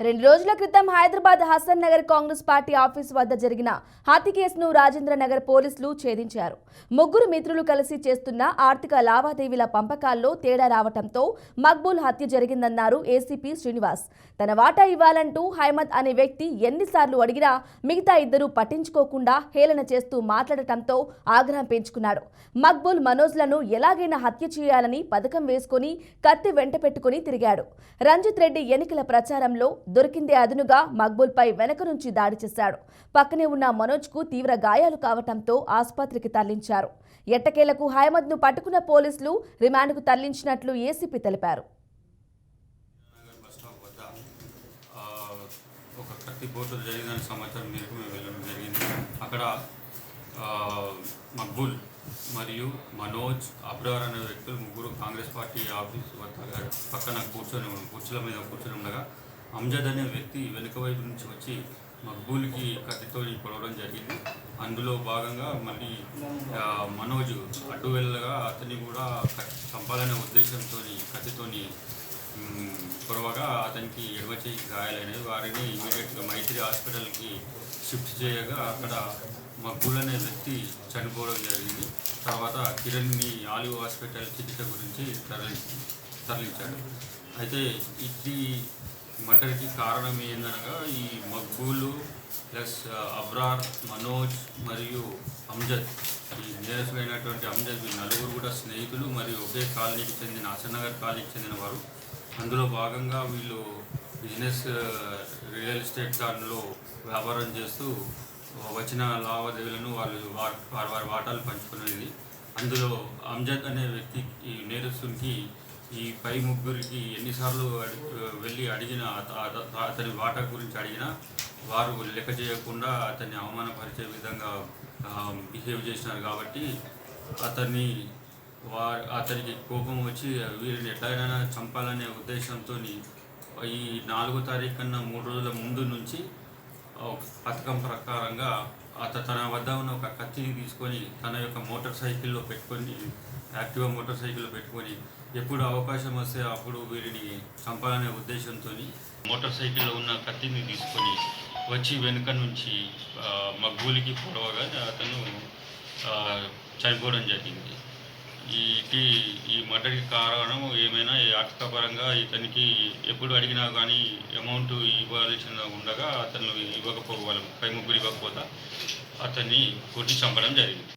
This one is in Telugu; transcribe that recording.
2 రోజుల క్రితం హైదరాబాద్ హసన్ నగర్ కాంగ్రెస్ పార్టీ ఆఫీస్ వద్ద జరిగిన హత్య కేసును రాజేంద్ర నగర్ పోలీసులు ఛేదించారు. ముగ్గురు మిత్రులు కలిసి చేస్తున్న ఆర్థిక లావాదేవీల పంపకాల్లో తేడా రావడంతో మక్బూల్ హత్య జరిగిందన్నారు ఏసీపీ శ్రీనివాస్. తన వాటా ఇవ్వాలంటూ హైమద్ అనే వ్యక్తి ఎన్నిసార్లు అడిగినా మిగతా ఇద్దరు పట్టించుకోకుండా హేళన చేస్తూ మాట్లాడటంతో ఆగ్రహం పెంచుకున్నాడు. మక్బూల్ మనోజ్లను ఎలాగైనా హత్య చేయాలని పథకం వేసుకుని కత్తి వెంట పెట్టుకుని తిరిగాడు. రంజిత్ రెడ్డి ఎన్నికల ప్రచారంలో దొరికిందే అదునుగా మక్బూల్ పై వెనక నుంచి దాడి చేశాడు. పక్కనే ఉన్న మనోజ్ కు తీవ్ర గాయాలు కావడంతో ఆసుపత్రికి తరలించారు. ఎట్టకేలకు హైమద్ ను పట్టుకున్న పోలీసులు రిమాండ్ కు తరలించినట్లు ఏసీపీ తెలిపారు. మక్బూల్ మరియు మనోజ్, అబ్రార్ అనే వ్యక్తులు ముగ్గురు కాంగ్రెస్ పార్టీ ఆఫీస్ వద్ద పక్కన కుర్చీల మీద కూర్చొని ఉండగా అంజద్ అనే వ్యక్తి వెనుక వైపు నుంచి వచ్చి మక్బూల్కి కత్తితో పొడవడం జరిగింది. అందులో భాగంగా మళ్ళీ మనోజ్ అడ్డు వెళ్ళగా అతన్ని కూడా చంపాలనే ఉద్దేశంతో కత్తితోని పొడవగా అతనికి ఎడమ చేయి గాయాలైనవి. వారిని ఇమీడియట్గా మైత్రి హాస్పిటల్కి షిఫ్ట్ చేయగా అక్కడ మక్బూల్ అనే వ్యక్తి చనిపోవడం జరిగింది. తర్వాత కిరణ్ని ఆలివ్ హాస్పిటల్ చికిత్స గురించి తరలించాడు. అయితే ఇది మర్డర్కి కారణం ఏందనగా ఈ మక్బూలు ప్లస్ అబ్రార్, మనోజ్ మరియు అంజద్, ఈ నేరస్తులైనటువంటి అంజద్, ఈ నలుగురు కూడా స్నేహితులు మరియు ఒకే కాలనీకి చెందిన హసన్నగర్ కాలనీకి చెందిన వారు. అందులో భాగంగా వీళ్ళు బిజినెస్ రియల్ ఎస్టేట్ దానిలో వ్యాపారం చేస్తూ వచ్చిన లావాదేవీలను వారి వాటాలు పంచుకునేది. అందులో అంజద్ అనే వ్యక్తి ఈ నేరస్తునికి ఈ పై ముగ్గురికి ఎన్నిసార్లు వెళ్ళి అడిగిన అతని వాటా గురించి అడిగినా వారు లెక్క చేయకుండా అతన్ని అవమానపరిచే విధంగా బిహేవ్ చేసినారు. కాబట్టి అతనికి కోపం వచ్చి వీరిని ఎట్లయినా చంపాలనే ఉద్దేశంతో ఈ 4వ తారీఖు కన్నా 3 రోజుల ముందు నుంచి పథకం ప్రకారంగా తన వద్ద ఉన్న ఒక కత్తిని తీసుకొని తన యొక్క మోటార్ సైకిల్లో పెట్టుకొని, యాక్టివా మోటార్ సైకిల్లో పెట్టుకొని ఎప్పుడు అవకాశం వస్తే అప్పుడు వీరిని చంపాలనే ఉద్దేశంతో మోటార్ సైకిల్లో ఉన్న కత్తిని తీసుకొని వచ్చి వెనుక నుంచి మక్బూల్కి పొడవగా అతను చనిపోవడం జరిగింది. ఈ మర్డర్కి కారణం ఏమైనా ఆర్థికపరంగా ఇతనికి ఎప్పుడు అడిగినా కానీ అమౌంట్ ఇవ్వాల్సిన ఉండగా అతను వాళ్ళ పై ముగ్గురు ఇవ్వకపోతే అతన్ని కొట్టి చంపడం జరిగింది.